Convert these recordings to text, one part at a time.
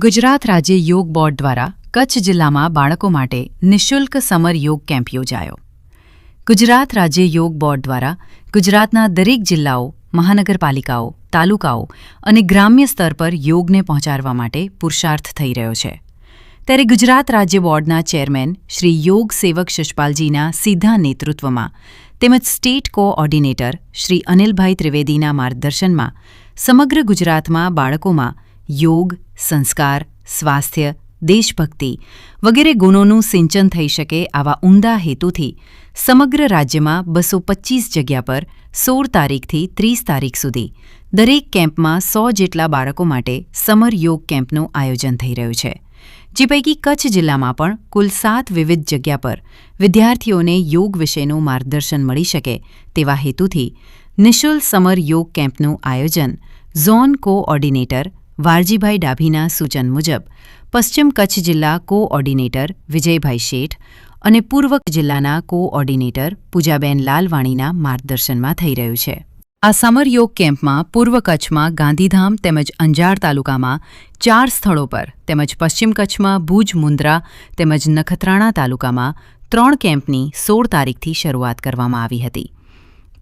ગુજરાત રાજ્ય યોગ બોર્ડ દ્વારા કચ્છ જિલ્લામાં બાળકો માટે નિઃશુલ્ક સમર યોગ કેમ્પ યોજાયો. ગુજરાત રાજ્ય યોગ બોર્ડ દ્વારા ગુજરાતના દરેક જિલ્લાઓ, મહાનગરપાલિકાઓ, તાલુકાઓ અને ગ્રામ્ય સ્તર પર યોગને પહોંચાડવા માટે પુરુષાર્થ થઈ રહ્યો છે. ત્યારે ગુજરાત રાજ્ય બોર્ડના ચેરમેન શ્રી યોગ સેવક શશપાલજીના સીધા નેતૃત્વમાં તેમજ સ્ટેટ કોઓર્ડિનેટર શ્રી અનિલભાઈ ત્રિવેદીના માર્ગદર્શનમાં સમગ્ર ગુજરાતમાં બાળકોમાં યોગ, સંસ્કાર, સ્વાસ્થ્ય, દેશભક્તિ વગેરે ગુણોનું સિંચન થઈ શકે આવા ઉમદા હેતુથી સમગ્ર રાજ્યમાં 225 જગ્યા પર 16 તારીખથી 30 તારીખ સુધી દરેક કેમ્પમાં 100 જેટલા બાળકો માટે સમર યોગ કેમ્પનું આયોજન થઈ રહ્યું છે. જે પૈકી કચ્છ જિલ્લામાં પણ કુલ 7 વિવિધ જગ્યા પર વિદ્યાર્થીઓને યોગ વિશેનું માર્ગદર્શન મળી શકે તેવા હેતુથી નિઃશુલ્ક સમર યોગ કેમ્પનું આયોજન ઝોન કોઓર્ડિનેટર વારજીભાઈ ડાભીના સૂચન મુજબ પશ્ચિમ કચ્છ જિલ્લા કોઓર્ડિનેટર વિજયભાઈ શેઠ અને પૂર્વ જિલ્લાના કોઓર્ડિનેટર પૂજાબેન લાલવાણીના માર્ગદર્શનમાં થઈ રહ્યું છે. આ સમર યોગ કેમ્પમાં પૂર્વ કચ્છમાં ગાંધીધામ તેમજ અંજાર તાલુકામાં 4 સ્થળો પર તેમજ પશ્ચિમ કચ્છમાં ભુજ, મુન્દ્રા તેમજ નખત્રાણા તાલુકામાં 3 કેમ્પની 16 તારીખથી શરૂઆત કરવામાં આવી હતી.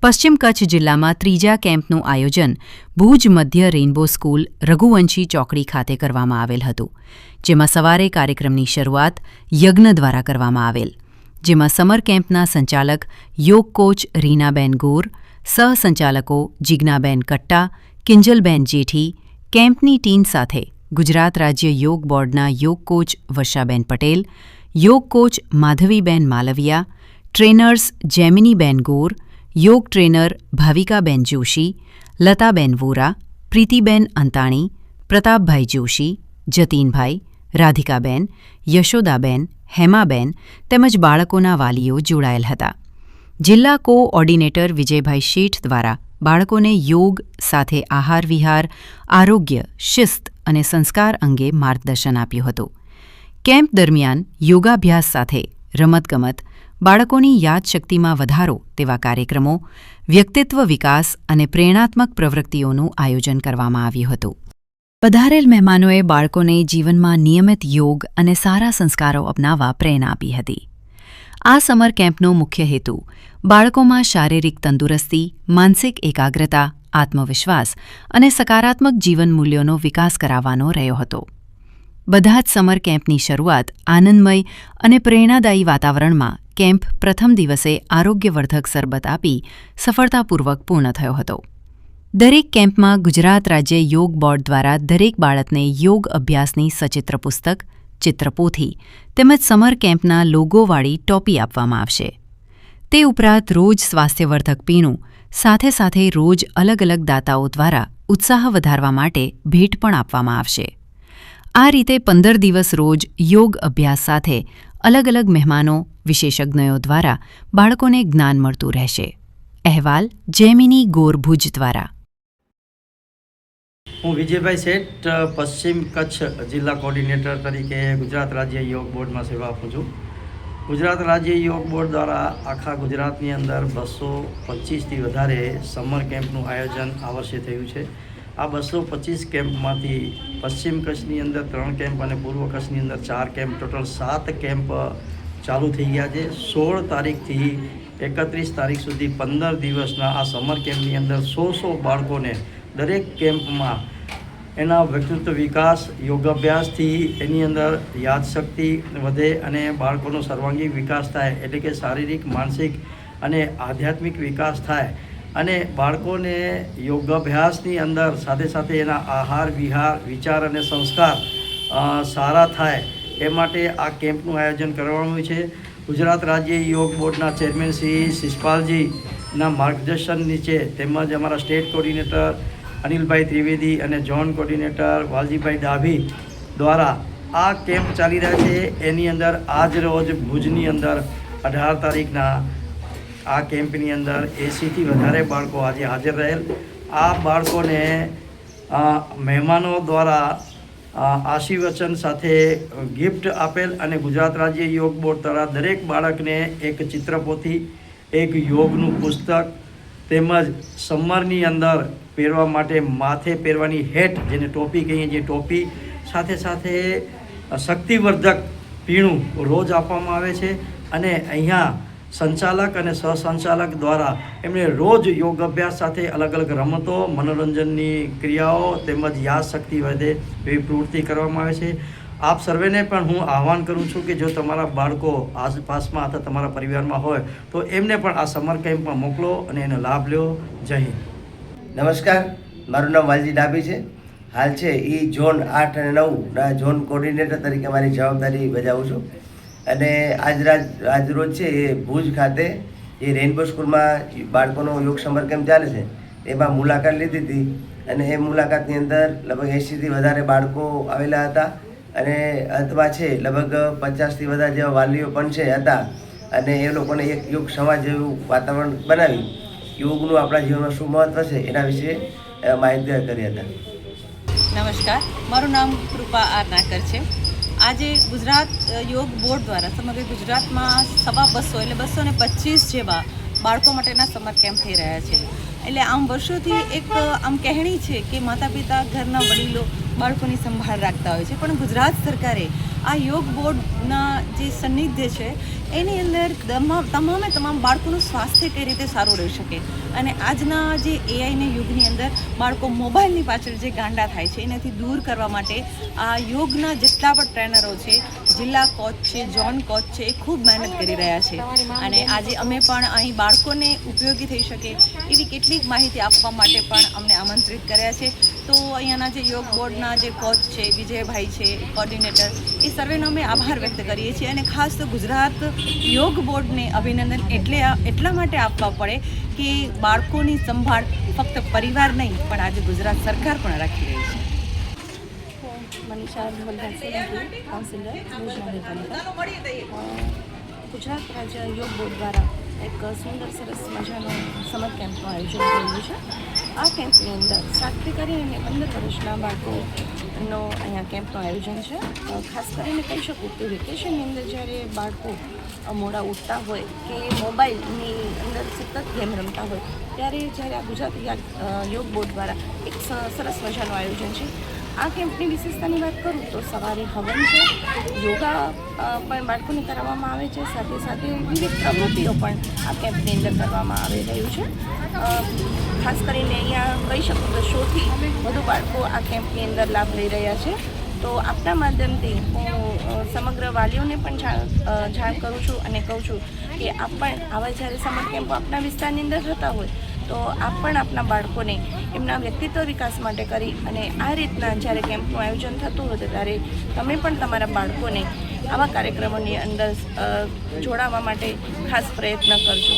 પશ્ચિમ કચ્છ જિલ્લામાં 3જા કેમ્પનું આયોજન ભુજ મધ્ય રેઇનબો સ્કૂલ રઘુવંશી ચોકડી ખાતે કરવામાં આવેલ હતું, જેમાં સવારે કાર્યક્રમની શરૂઆત યજ્ઞ દ્વારા કરવામાં આવેલ, જેમાં સમર કેમ્પના સંચાલક યોગ કોચ રીનાબેન ગોર, સહસંચાલકો જિજ્ઞાબેન કટ્ટા, કિંજલબેન જેઠી, કેમ્પની ટીમ સાથે ગુજરાત રાજ્ય યોગ બોર્ડના યોગ કોચ વર્ષાબેન પટેલ, યોગ કોચ માધવીબેન માલવિયા, ટ્રેનર્સ જેમિનીબેન ગોર, યોગ ટ્રેનર ભાવિકાબેન જોશી, લતાબેન વોરા, પ્રીતિબેન અંતાણી, પ્રતાપભાઈ જોશી, જતીનભાઈ, રાધિકાબેન, યશોદાબેન, હેમાબેન તેમજ બાળકોના વાલીઓ જોડાયેલ હતા. જિલ્લા કોઓર્ડિનેટર વિજયભાઈ શેઠ દ્વારા બાળકોને યોગ સાથે આહાર વિહાર, આરોગ્ય, શિસ્ત અને સંસ્કાર અંગે માર્ગદર્શન આપ્યું હતું. કેમ્પ દરમિયાન યોગાભ્યાસ સાથે રમતગમત, બાળકોની યાદશક્તિમાં વધારો તેવા કાર્યક્રમો, વ્યક્તિત્વ વિકાસ અને પ્રેરણાત્મક પ્રવૃત્તિઓનું આયોજન કરવામાં આવ્યું હતું. પધારેલ મહેમાનોએ બાળકોને જીવનમાં નિયમિત યોગ અને સારા સંસ્કારો અપનાવવા પ્રેરણા આપી હતી. આ સમર કેમ્પનો મુખ્ય હેતુ બાળકોમાં શારીરિક તંદુરસ્તી, માનસિક એકાગ્રતા, આત્મવિશ્વાસ અને સકારાત્મક જીવન મૂલ્યોનો વિકાસ કરાવવાનો રહ્યો હતો. બધા જ સમર કેમ્પની શરૂઆત આનંદમય અને પ્રેરણાદાયી વાતાવરણમાં કેમ્પ પ્રથમ દિવસે આરોગ્યવર્ધક શરબત આપી સફળતાપૂર્વક પૂર્ણ થયો હતો. દરેક કેમ્પમાં ગુજરાત રાજ્ય યોગ બોર્ડ દ્વારા દરેક બાળકને યોગ અભ્યાસની સચિત્ર પુસ્તક, ચિત્રપોથી તેમજ સમર કેમ્પના લોગોવાળી ટોપી આપવામાં આવશે. તે ઉપરાંત રોજ સ્વાસ્થ્યવર્ધક પીણું, સાથે સાથે રોજ અલગ અલગ દાતાઓ દ્વારા ઉત્સાહ વધારવા માટે ભેટ પણ આપવામાં આવશે. આ રીતે 15 દિવસ રોજ યોગ અભ્યાસ સાથે અલગ અલગ મહેમાનો, વિશેષજ્ઞો દ્વારા બાળકોને જ્ઞાન મળતું રહેશે. અહેવાલ જેમિની ગોર ભુજ દ્વારા. હું વિજયભાઈ શેઠ, પશ્ચિમ કચ્છ જિલ્લા કોઓર્ડિનેટર તરીકે ગુજરાત રાજ્ય યોગ બોર્ડમાં સેવા આપું છું. ગુજરાત રાજ્ય યોગ બોર્ડ દ્વારા આખા ગુજરાતની અંદર 225થી વધારે સમર કેમ્પનું આયોજન આ વર્ષે થયું છે. આ 225 કેમ્પમાંથી પશ્ચિમ કચ્છની અંદર 3 કેમ્પ અને પૂર્વ કચ્છની અંદર 4 કેમ્પ, ટોટલ 7 કેમ્પ ચાલુ થઈ ગયા છે. 16 તારીખથી 31 તારીખ સુધી 15 દિવસના આ સમર કેમ્પની અંદર 100 બાળકોને દરેક કેમ્પમાં એના વ્યક્તિત્વ વિકાસ, યોગાભ્યાસથી એની અંદર યાદશક્તિ વધે અને બાળકોનો સર્વાંગી વિકાસ થાય, એટલે કે શારીરિક, માનસિક અને આધ્યાત્મિક વિકાસ થાય અને બાળકોને યોગાભ્યાસની અંદર સાથે સાથે એના આહાર વિહાર, વિચાર અને સંસ્કાર સારા થાય એ માટે આ કેમ્પનું આયોજન કરવાનું છે. ગુજરાત રાજ્ય યોગ બોર્ડના ચેરમેન શ્રી શિષપાલજીના માર્ગદર્શન નીચે તેમજ અમારા સ્ટેટ કોઓર્ડિનેટર અનિલભાઈ ત્રિવેદી અને ઝોન કોઓર્ડિનેટર વાલજીભાઈ ડાભી દ્વારા આ કેમ્પ ચાલી રહ્યા છે. એની અંદર આજ રોજ ભુજની અંદર 18 તારીખના આ કેમ્પની અંદર 80થી વધારે બાળકો આજે હાજર રહેલ. આ બાળકોને મહેમાનો દ્વારા આશીર્વચન સાથે ગિફ્ટ આપેલ અને ગુજરાત રાજ્ય યોગ બોર્ડ દ્વારા દરેક બાળકને એક ચિત્રપોથી, એક યોગનું પુસ્તક તેમજ સમરની અંદર પહેરવા માટે માથે પહેરવાની હેટ, જેને ટોપી કહીએ, જે ટોપી સાથે સાથે શક્તિવર્ધક પીણું રોજ આપવામાં આવે છે અને અહીંયા સંચાલક અને સહસંચાલક દ્વારા એમને રોજ યોગ અભ્યાસ સાથે અલગ અલગ રમતો, મનોરંજનની ક્રિયાઓ તેમજ યાદશક્તિ વધે એવી પ્રવૃત્તિ કરવામાં આવે છે. આપ સર્વેને પણ હું આહવાન કરું છું કે જો તમારા બાળકો આસપાસમાં અથવા તમારા પરિવારમાં હોય તો એમને પણ આ સમર કેમ્પમાં મોકલો અને એનો લાભ લો. જય હિન્દ. નમસ્કાર, મારું નામ વાલજી ડાભી છે. હાલ છે એ ઝોન 8 અને 9ના ઝોન કોર્ડિનેટર તરીકે મારી જવાબદારી બજાવું છું અને આજરોજ છે એ ભુજ ખાતે એ રેઇનબો સ્કૂલમાં બાળકોનો યોગ સમર કેમ્પ ચાલે છે એમાં મુલાકાત લીધી હતી અને એ મુલાકાતની અંદર લગભગ 80થી વધારે બાળકો આવેલા હતા અને અંતમાં છે લગભગ 50થી વધારે જેવા વાલીઓ પણ હતા અને એ લોકોને એક યોગ સમાજ જેવું વાતાવરણ બનાવી યોગનું આપણા જીવનમાં શું મહત્ત્વ છે એના વિશે માહિતગાર કર્યા હતા. નમસ્કાર, મારું નામ કૃપા આર નાકર છે. આજે ગુજરાત યોગ બોર્ડ દ્વારા સમગ્ર ગુજરાતમાં 250 એટલે 225 જેવા બાળકો માટેના સમર કેમ્પ થઈ રહ્યા છે. એટલે આમ વર્ષોથી એક આમ કહેણી છે કે માતા પિતા ઘરના વડીલો બાળકોની સંભાળ રાખતા હોય છે, પણ ગુજરાત સરકારે આ યોગ બોર્ડના જે સાનિધ્ય છે એની અંદર તમામ બાળકોનું સ્વાસ્થ્ય કઈ રીતે સારું રહી શકે અને આજના જે એઆઈના યુગની અંદર બાળકો મોબાઈલની પાછળ જે ગાંડા થાય છે એનાથી દૂર કરવા માટે આ યોગના જેટલા પણ ટ્રેનરો છે, જિલ્લા કોચ છે, ઝોન કોચ છે, એ ખૂબ મહેનત કરી રહ્યા છે અને આજે અમે પણ અહીં બાળકોને ઉપયોગી થઈ શકે એવી કેટલીક માહિતી આપવા માટે પણ અમને આમંત્રિત કર્યા છે. તો અહીંયાના જે યોગ બોર્ડના જે કોચ છે, વિજયભાઈ છે, કોર્ડિનેટર, એ સર્વેનો અમે આભાર વ્યક્ત કરીએ છીએ અને ખાસ તો ગુજરાત યોગ બોર્ડને અભિનંદન એટલા માટે આપવા પડે કે બાળકોની સંભાળ ફક્ત પરિવાર નહીં પણ આજે ગુજરાત સરકાર પણ રાખી રહી છે. મનીષા કાઉન્સિલર ગુજરાત રાજ્ય યોગ બોર્ડ દ્વારા એક સુંદર સરસ મજાનો સમર કેમ્પનું આયોજન કરેલું છે. આ કેમ્પની અંદર 7થી કરીને 15 વર્ષના બાળકોનો અહીંયા કેમ્પનું આયોજન છે. ખાસ કરીને કહી શકું કે વેકેશનની અંદર જ્યારે બાળકો મોડા ઉઠતા હોય કે મોબાઈલની અંદર સતત ગેમ રમતા હોય ત્યારે જ્યારે આ ગુજરાત યોગ બોર્ડ દ્વારા એક સરસ મજાનું આયોજન છે. આ કેમ્પની વિશેષતાની વાત કરું તો સવારે હવન છે, યોગા પણ બાળકોને કરાવવામાં આવે છે, સાથે સાથે વિવિધ પ્રવૃત્તિઓ પણ આ કેમ્પની અંદર કરવામાં આવી રહ્યું છે. ખાસ કરીને અહીંયા કહી શકું તો 100થી વધુ બાળકો આ કેમ્પની અંદર લાભ લઈ રહ્યા છે. તો આપના માધ્યમથી હું સમગ્ર વાલીઓને પણ જાણ કરું છું અને કહું છું કે આપ પણ આવા જ્યારે સમર કેમ્પો આપણા વિસ્તારની અંદર થતા હોય તો આપ પણ આપના બાળકોને એમના વ્યક્તિત્વ વિકાસ માટે કરી અને આ રીતના જ્યારે કેમ્પનું આયોજન થતું હોય ત્યારે તમે પણ તમારા બાળકોને આવા કાર્યક્રમોની અંદર જોડાવા માટે ખાસ પ્રયત્ન કરજો.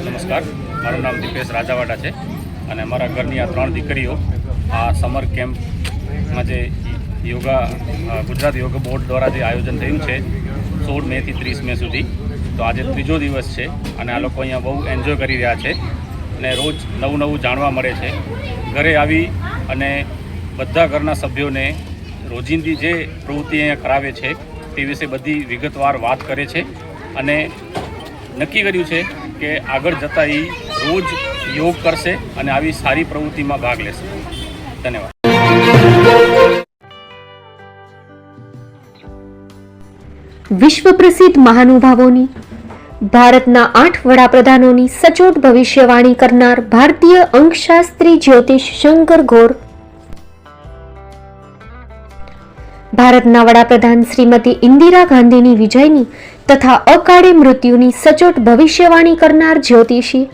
નમસ્કાર, મારું નામ દીપેશ રાજાવાડા છે અને અમારા ઘરની આ 3 દીકરીઓ આ સમર કેમ્પમાં જે યોગા ગુજરાત યોગ બોર્ડ દ્વારા જે આયોજન થયું છે 16 મેથી 30 મે સુધી, તો આજે 3જો દિવસ છે અને આ લોકો અહીંયા બહુ એન્જોય કરી રહ્યા છે અને રોજ નવું જાણવા મળે છે. ઘરે આવી અને બધા ઘરના સભ્યોને રોજિંદી જે પ્રવૃત્તિ અહીંયા કરાવે છે તે વિશે બધી વિગતવાર વાત કરે છે અને નક્કી કર્યું છે કે આગળ જતાં એ રોજ યોગ કરશે અને આવી સારી પ્રવૃત્તિમાં ભાગ લેશે. ધન્યવાદ. વિશ્વ પ્રસિદ્ધ મહાનુભાવોની, ભારતના 8 વડાપ્રધાનોની સચોટ ભવિષ્યવાણી કરનાર ભારતીય અંકશાસ્ત્રી જ્યોતિષ શંકર ગોર, ભારતના વડાપ્રધાન શ્રીમતી ઇન્દિરા ગાંધીની વિજયની તથા અકાળે મૃત્યુની સચોટ ભવિષ્યવાણી કરનાર જ્યોતિષી,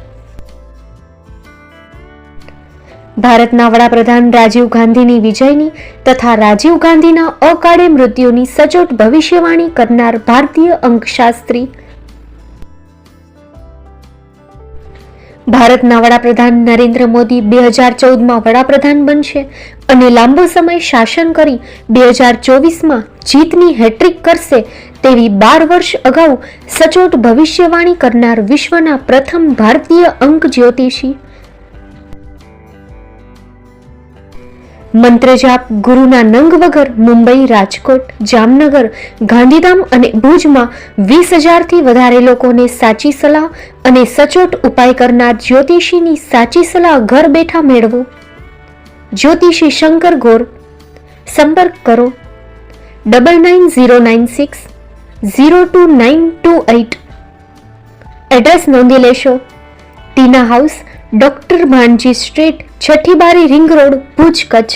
ભારતના વડાપ્રધાન રાજીવ ગાંધીની વિજયની તથા રાજીવ ગાંધીના અકાળે મૃત્યુની સચોટ ભવિષ્યવાણી કરનાર ભારતીય અંકશાસ્ત્રી, ભારતના વડાપ્રધાન નરેન્દ્ર મોદી 2014માં વડાપ્રધાન બનશે અને લાંબો સમય શાસન કરી 2024માં જીતની હેટ્રિક કરશે તેવી 12 વર્ષ અગાઉ સચોટ ભવિષ્યવાણી કરનાર વિશ્વના પ્રથમ ભારતીય અંક જ્યોતિષી, મંત્રજાપ ગુરુના નંગ વગર મુંબઈ, રાજકોટ, જામનગર, ગાંધીધામ અને ભુજમાં 20,000થી વધારે લોકોને સાચી સલાહ અને સચોટ ઉપાય કરનાર જ્યોતિષીની સાચી સલાહ ઘર બેઠા મેળવો. જ્યોતિષી શંકર ગોર, સંપર્ક કરો 9909602928. એડ્રેસ નોંધી લેશો. Tina house, doctor Bhanji street, છઠ્ઠી બારી, ring road, Bhuj, Kutch.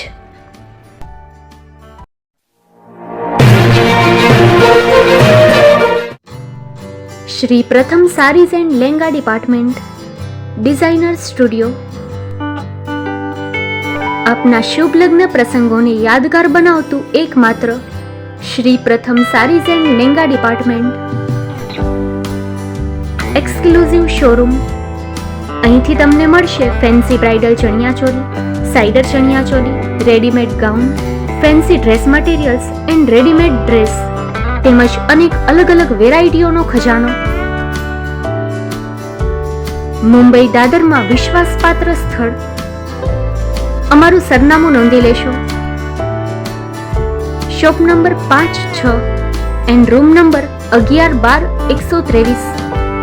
Shri Pratham saris and lehenga department, designer studio. આપના શુભ લગ્ન પ્રસંગોને યાદગાર બનાવતું એકમાત્ર Shri Pratham saris and lehenga department. Exclusive showroom. અહીંથી તમને મળશે ફેન્સી બ્રાઇડલ ચણિયાચોલી, સાઇડર ચણિયાચોલી, readymade gown, fancy dress materials and readymade dress તેમજ અનેક અલગ અલગ વેરાયટીઓનો ખજાનો. મુંબઈ દાદરમાં વિશ્વાસપાત્ર સ્થળ. અમારું સરનામું નોંધી લેશો. Shop number 5-6 and room number 11-12-123,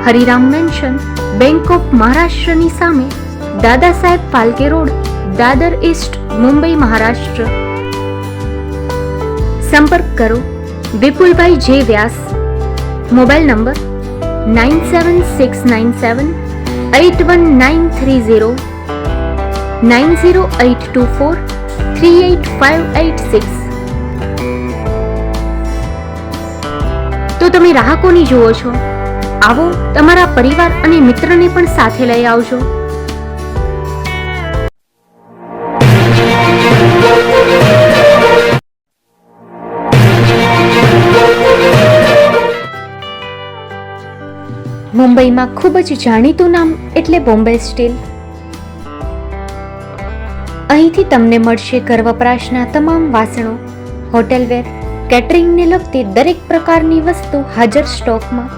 Hariram mansion, bank of મહારાષ્ટ્રની સામે, દાદા સાહેબ ફાલ્કે રોડ, દાદર ઈસ્ટ, મુંબઈ, મહારાષ્ટ્ર. સંપર્ક કરો વિપુલભાઈ જે વ્યાસ. Mobile number 9769781930, 9082438586. તો તમે રાહ કોની જુઓ છો? આવો, તમારા પરિવાર અને મિત્રને પણ સાથે લઈ આવજો. મુંબઈમાં ખૂબ જ જાણીતું નામ એટલે બોમ્બે સ્ટીલ. અહીંથી તમને મળશે ઘર વપરાશના તમામ વાસણો, હોટેલવેર, કેટરિંગને લગતી દરેક પ્રકારની વસ્તુ હાજર સ્ટોકમાં.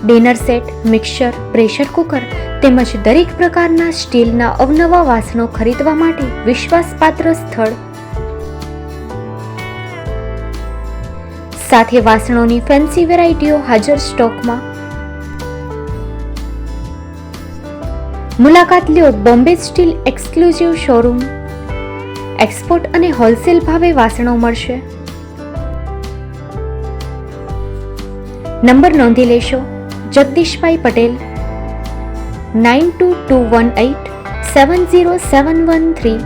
Dinner set, mixer, pressure cooker તેમજ દરેક પ્રકારના સ્ટીલના અવનવા વાસણો ખરીદવા માટે વિશ્વાસપાત્ર સ્થળ. સાથે વાસણોની ફેન્સી વેરાયટીઓ હાજર સ્ટોકમાં. મુલાકાત લ્યો Bombay steel exclusive showroom. Export અને હોલસેલ ભાવે વાસણો મળશે. નંબર નોંધી લેશો. જગદીશભાઈ પટેલ 9221870713,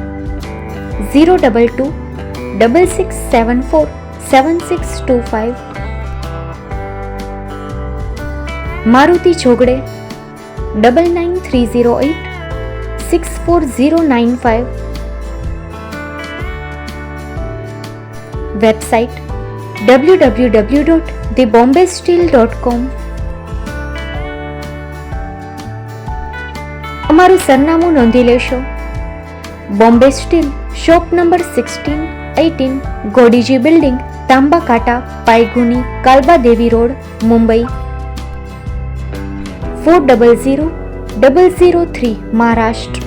02266747625. મારુતિ ચોગડે 9930864095. Website www.thebombasteel.com. અમારું સરનામું નોંધી લેશો. Bombay steel, shop number 16-18, Godiji building, Tamba Kanta, Pydhonie, Kalba Devi road, Mumbai 400003, Maharashtra.